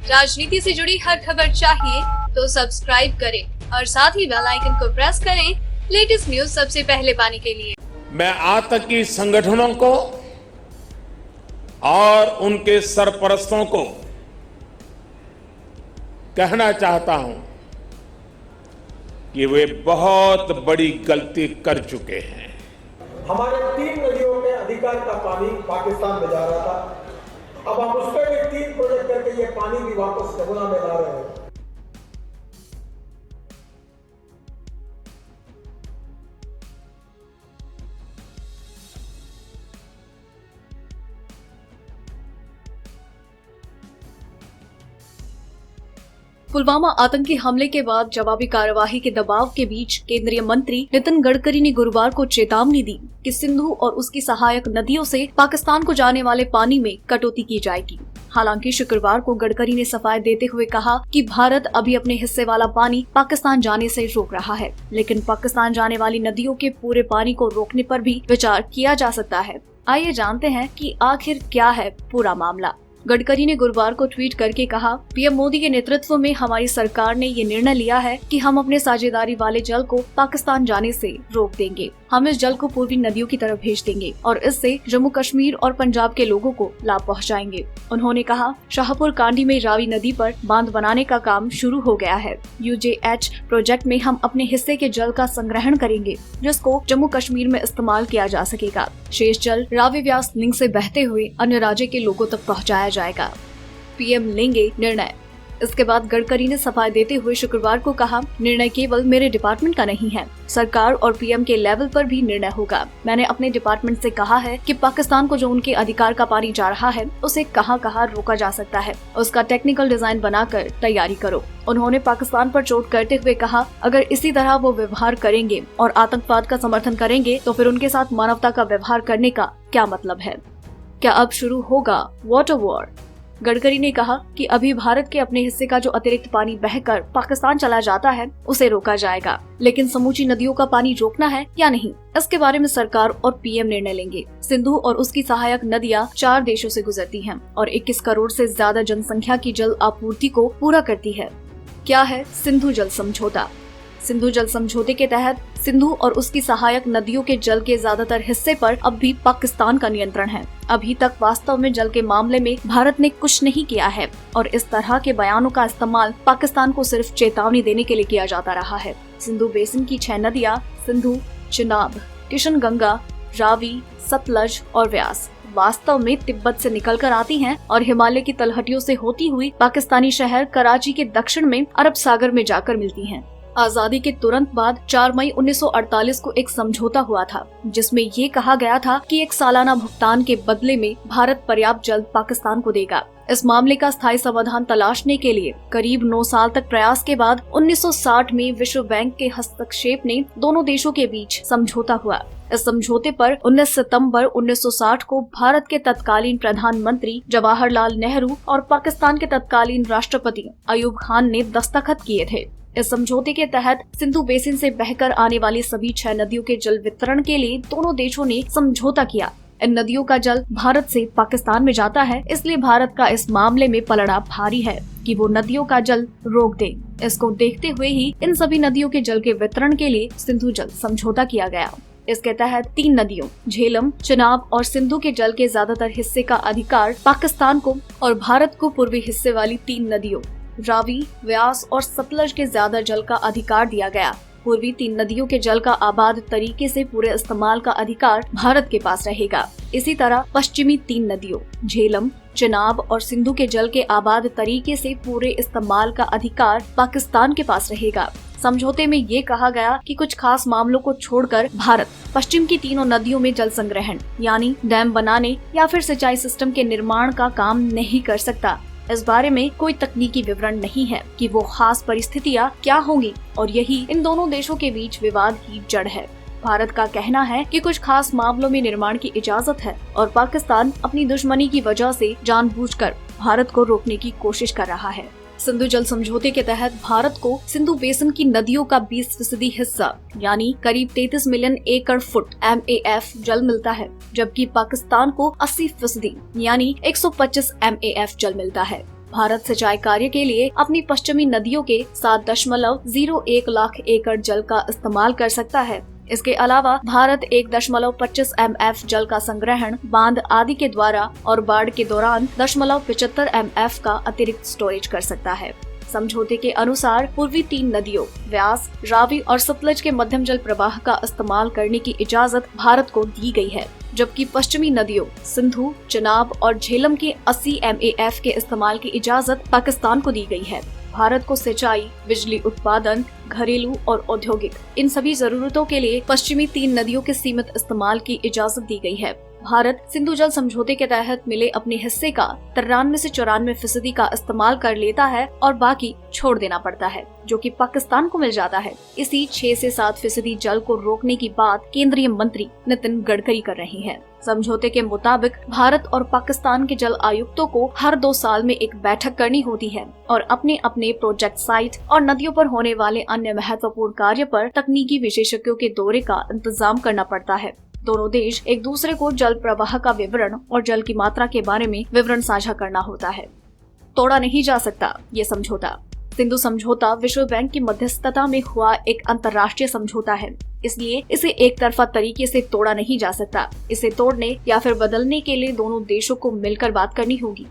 राजनीति से जुड़ी हर खबर चाहिए तो सब्सक्राइब करें और साथ ही बेल आइकन को प्रेस करें लेटेस्ट न्यूज सबसे पहले पाने के लिए। मैं आतंकी संगठनों को और उनके सरपरस्तों को कहना चाहता हूं कि वे बहुत बड़ी गलती कर चुके हैं। हमारे 3 नदियों के अधिकार का पानी पाकिस्तान में जा रहा था, अब हम उस पर भी 3 प्रोजेक्ट करके ये पानी भी वापस यमुना में ला रहे हैं। पुलवामा आतंकी हमले के बाद जवाबी कार्यवाही के दबाव के बीच केंद्रीय मंत्री नितिन गडकरी ने गुरुवार को चेतावनी दी कि सिंधु और उसकी सहायक नदियों से पाकिस्तान को जाने वाले पानी में कटौती की जाएगी। हालांकि शुक्रवार को गडकरी ने सफाई देते हुए कहा कि भारत अभी अपने हिस्से वाला पानी पाकिस्तान जाने से रोक रहा है, लेकिन पाकिस्तान जाने वाली नदियों के पूरे पानी को रोकने पर भी विचार किया जा सकता है। आइए जानते हैं कि आखिर क्या है पूरा मामला। गडकरी ने गुरुवार को ट्वीट करके कहा, पीएम मोदी के नेतृत्व में हमारी सरकार ने ये निर्णय लिया है कि हम अपने साझेदारी वाले जल को पाकिस्तान जाने से रोक देंगे। हम इस जल को पूर्वी नदियों की तरफ भेज देंगे और इससे जम्मू कश्मीर और पंजाब के लोगों को लाभ पहुंचाएंगे। उन्होंने कहा, शाहपुर कांडी में रावी नदी पर बांध बनाने का काम शुरू हो गया है। UJH प्रोजेक्ट में हम अपने हिस्से के जल का संग्रहण करेंगे, जिसको जम्मू कश्मीर में इस्तेमाल किया जा सकेगा। शेष जल रावी व्यास लिंक से बहते हुए अन्य राज्य के लोगों तक पहुँचाया जाएगा। पीएम लेंगे निर्णय। इसके बाद गडकरी ने सफाई देते हुए शुक्रवार को कहा, निर्णय केवल मेरे डिपार्टमेंट का नहीं है, सरकार और पीएम के लेवल पर भी निर्णय होगा। मैंने अपने डिपार्टमेंट से कहा है कि पाकिस्तान को जो उनके अधिकार का पानी जा रहा है उसे कहां रोका जा सकता है, उसका टेक्निकल डिजाइन बनाकर तैयारी करो। उन्होंने पाकिस्तान पर चोट करते हुए कहा, अगर इसी तरह वो व्यवहार करेंगे और आतंकवाद का समर्थन करेंगे तो फिर उनके साथ मानवता का व्यवहार करने का क्या मतलब है। क्या अब शुरू होगा वाटर वॉर? गडकरी ने कहा कि अभी भारत के अपने हिस्से का जो अतिरिक्त पानी बहकर पाकिस्तान चला जाता है उसे रोका जाएगा, लेकिन समूची नदियों का पानी रोकना है या नहीं, इसके बारे में सरकार और पीएम निर्णय लेंगे। सिंधु और उसकी सहायक नदियां 4 देशों से गुजरती हैं और 21 करोड़ से ज्यादा जनसंख्या की जल आपूर्ति को पूरा करती है। क्या है सिंधु जल समझौता? सिंधु जल समझौते के तहत सिंधु और उसकी सहायक नदियों के जल के ज्यादातर हिस्से पर अब भी पाकिस्तान का नियंत्रण है। अभी तक वास्तव में जल के मामले में भारत ने कुछ नहीं किया है और इस तरह के बयानों का इस्तेमाल पाकिस्तान को सिर्फ चेतावनी देने के लिए किया जाता रहा है। सिंधु बेसिन की 6 नदियां सिंधु, चिनाब, किशन गंगा, रावी, सतलज और व्यास वास्तव में तिब्बत से निकलकर आती हैं और हिमालय की तलहटियों से होती हुई पाकिस्तानी शहर कराची के दक्षिण में अरब सागर में जाकर मिलती हैं। आजादी के तुरंत बाद 4 मई 1948 को एक समझौता हुआ था, जिसमें ये कहा गया था कि एक सालाना भुगतान के बदले में भारत पर्याप्त जल पाकिस्तान को देगा। इस मामले का स्थायी समाधान तलाशने के लिए करीब 9 साल तक प्रयास के बाद 1960 में विश्व बैंक के हस्तक्षेप ने दोनों देशों के बीच समझौता हुआ। इस समझौते पर 19 सितंबर 1960 को भारत के तत्कालीन प्रधानमंत्री जवाहरलाल नेहरू और पाकिस्तान के तत्कालीन राष्ट्रपति अयूब खान ने दस्तखत किए थे। इस समझौते के तहत सिंधु बेसिन से बहकर आने वाली सभी 6 नदियों के जल वितरण के लिए दोनों देशों ने समझौता किया। इन नदियों का जल भारत से पाकिस्तान में जाता है, इसलिए भारत का इस मामले में पलड़ा भारी है कि वो नदियों का जल रोक दे। इसको देखते हुए ही इन सभी नदियों के जल के वितरण के लिए सिंधु जल समझौता किया गया। इसके तहत 3 नदियों झेलम, चिनाब और सिंधु के जल के ज्यादातर हिस्से का अधिकार पाकिस्तान को और भारत को पूर्वी हिस्से वाली 3 नदियों रावी, व्यास और सतलज के ज्यादा जल का अधिकार दिया गया। पूर्वी 3 नदियों के जल का आबाद तरीके से पूरे इस्तेमाल का अधिकार भारत के पास रहेगा। इसी तरह पश्चिमी 3 नदियों झेलम, चिनाब और सिंधु के जल के आबाद तरीके से पूरे इस्तेमाल का अधिकार पाकिस्तान के पास रहेगा। समझौते में ये कहा गया कि कुछ खास मामलों को छोड़कर भारत पश्चिम की तीनों नदियों में जल संग्रहण यानी डैम बनाने या फिर सिंचाई सिस्टम के निर्माण का काम नहीं कर सकता। इस बारे में कोई तकनीकी विवरण नहीं है कि वो खास परिस्थितियां क्या होंगी और यही इन दोनों देशों के बीच विवाद की जड़ है। भारत का कहना है कि कुछ खास मामलों में निर्माण की इजाजत है और पाकिस्तान अपनी दुश्मनी की वजह से जानबूझकर भारत को रोकने की कोशिश कर रहा है। सिंधु जल समझौते के तहत भारत को सिंधु बेसिन की नदियों का 20% हिस्सा यानी करीब 33 मिलियन एकड़ फुट MAF जल मिलता है, जबकि पाकिस्तान को 80% यानी 125 MAF जल मिलता है। भारत सिंचाई कार्य के लिए अपनी पश्चिमी नदियों के 7.01 लाख एकड़ जल का इस्तेमाल कर सकता है। इसके अलावा भारत 1.25 MF जल का संग्रहण बांध आदि के द्वारा और बाढ़ के दौरान 0.75 MF का अतिरिक्त स्टोरेज कर सकता है। समझौते के अनुसार पूर्वी 3 नदियों व्यास, रावी और सतलज के मध्यम जल प्रवाह का इस्तेमाल करने की इजाजत भारत को दी गई है, जबकि पश्चिमी नदियों सिंधु, चिनाब और झेलम के 80 MAF के इस्तेमाल की इजाजत पाकिस्तान को दी गई है। भारत को सिंचाई, बिजली उत्पादन, घरेलू और औद्योगिक इन सभी जरूरतों के लिए पश्चिमी 3 नदियों के सीमित इस्तेमाल की इजाजत दी गई है। भारत सिंधु जल समझौते के तहत मिले अपने हिस्से का 93 से 94% का इस्तेमाल कर लेता है और बाकी छोड़ देना पड़ता है, जो कि पाकिस्तान को मिल जाता है। इसी 6 से 7% जल को रोकने की बात केंद्रीय मंत्री नितिन गडकरी कर रही हैं। समझौते के मुताबिक भारत और पाकिस्तान के जल आयुक्तों को हर 2 साल में एक बैठक करनी होती है और अपने अपने प्रोजेक्ट साइट और नदियों पर होने वाले अन्य महत्वपूर्ण कार्य पर तकनीकी विशेषज्ञों के दौरे का इंतजाम करना पड़ता है। दोनों देश एक दूसरे को जल प्रवाह का विवरण और जल की मात्रा के बारे में विवरण साझा करना होता है। तोड़ा नहीं जा सकता ये समझौता। सिंधु समझौता विश्व बैंक की मध्यस्थता में हुआ एक अंतर्राष्ट्रीय समझौता है, इसलिए इसे एक तरफा तरीके से तोड़ा नहीं जा सकता। इसे तोड़ने या फिर बदलने के लिए दोनों देशों को मिलकर बात करनी होगी।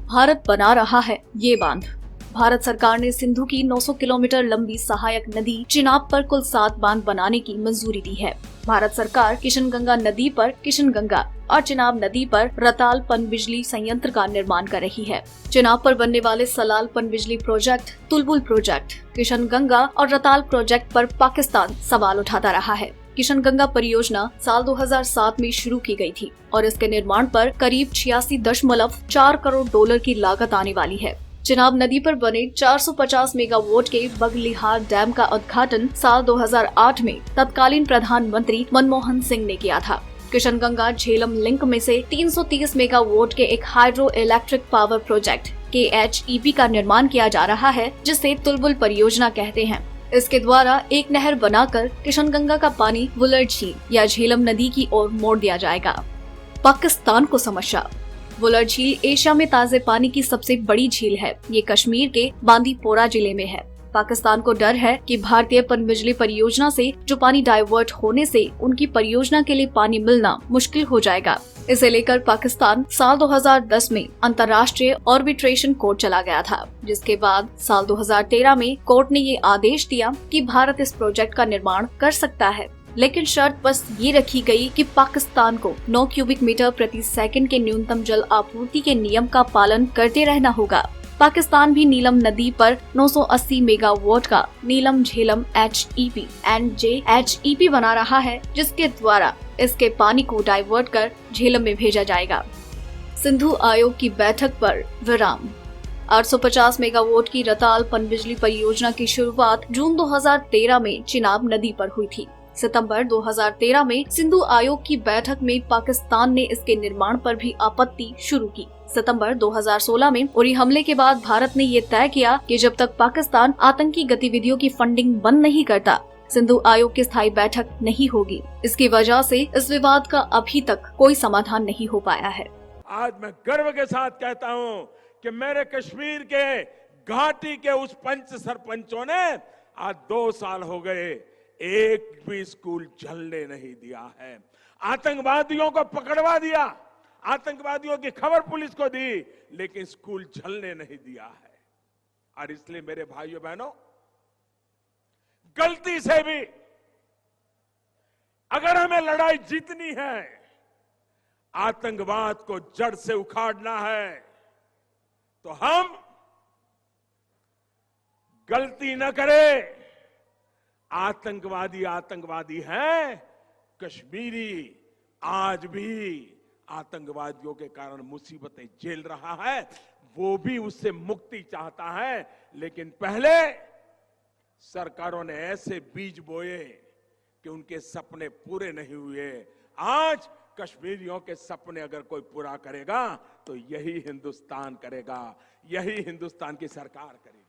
भारत बना रहा है ये बांध। भारत सरकार ने सिंधु की 900 किलोमीटर लंबी सहायक नदी चिनाब पर कुल 7 बांध बनाने की मंजूरी दी है। भारत सरकार किशनगंगा नदी पर किशनगंगा और चिनाब नदी पर रताल पनबिजली संयंत्र का निर्माण कर रही है। चिनाब पर बनने वाले सलाल पनबिजली प्रोजेक्ट, तुलबुल प्रोजेक्ट, किशनगंगा और रताल प्रोजेक्ट पर पाकिस्तान सवाल उठाता रहा है। किशनगंगा परियोजना साल 2007 में शुरू की गई थी और इसके निर्माण पर करीब 86.4 करोड़ डॉलर की लागत आने वाली है। चिनाब नदी पर बने 450 मेगावाट के बगलिहार डैम का उद्घाटन साल 2008 में तत्कालीन प्रधानमंत्री मनमोहन सिंह ने किया था। किशनगंगा झेलम लिंक में से 330 मेगावाट के एक hydro electric power project KHEP का निर्माण किया जा रहा है, जिसे तुलबुल परियोजना कहते हैं। इसके द्वारा एक नहर बनाकर किशनगंगा का पानी वुलर झील या झेलम नदी की ओर मोड़ दिया जाएगा। पाकिस्तान को समस्या। वुलर झील एशिया में ताजे पानी की सबसे बड़ी झील है। ये कश्मीर के बांदीपोरा जिले में है। पाकिस्तान को डर है कि भारतीय पनबिजली परियोजना से जो पानी डाइवर्ट होने से उनकी परियोजना के लिए पानी मिलना मुश्किल हो जाएगा। इसे लेकर पाकिस्तान साल 2010 में अंतर्राष्ट्रीय आर्बिट्रेशन कोर्ट चला गया था, जिसके बाद साल 2013 में कोर्ट ने ये आदेश दिया कि भारत इस प्रोजेक्ट का निर्माण कर सकता है, लेकिन शर्त बस ये रखी गई कि पाकिस्तान को 9 क्यूबिक मीटर प्रति सेकंड के न्यूनतम जल आपूर्ति के नियम का पालन करते रहना होगा। पाकिस्तान भी नीलम नदी पर 980 मेगावाट का नीलम झेलम HEP NJHEP बना रहा है, जिसके द्वारा इसके पानी को डाइवर्ट कर झेलम में भेजा जाएगा। सिंधु आयोग की बैठक पर विराम। 850 मेगावाट की रताल पनबिजली परियोजना की शुरुआत जून 2013 में चिनाब नदी पर हुई थी। सितंबर 2013 में सिंधु आयोग की बैठक में पाकिस्तान ने इसके निर्माण पर भी आपत्ति शुरू की। सितंबर 2016 में उरी हमले के बाद भारत ने ये तय किया कि जब तक पाकिस्तान आतंकी गतिविधियों की फंडिंग बंद नहीं करता, सिंधु आयोग की स्थायी बैठक नहीं होगी। इसकी वजह से इस विवाद का अभी तक कोई समाधान नहीं हो पाया है। आज मैं गर्व के साथ कहता हूं कि मेरे कश्मीर के घाटी के उस पंच सरपंचों ने आज 2 साल हो गए, एक भी स्कूल जलने नहीं दिया है। आतंकवादियों को पकड़वा दिया, आतंकवादियों की खबर पुलिस को दी, लेकिन स्कूल जलने नहीं दिया है। और इसलिए मेरे भाइयों बहनों, गलती से भी अगर हमें लड़ाई जीतनी है, आतंकवाद को जड़ से उखाड़ना है, तो हम गलती न करें। आतंकवादी हैं। कश्मीरी आज भी आतंकवादियों के कारण मुसीबतें झेल रहा है, वो भी उससे मुक्ति चाहता है। लेकिन पहले सरकारों ने ऐसे बीज बोए कि उनके सपने पूरे नहीं हुए। आज कश्मीरियों के सपने अगर कोई पूरा करेगा तो यही हिंदुस्तान करेगा, यही हिंदुस्तान की सरकार करेगी।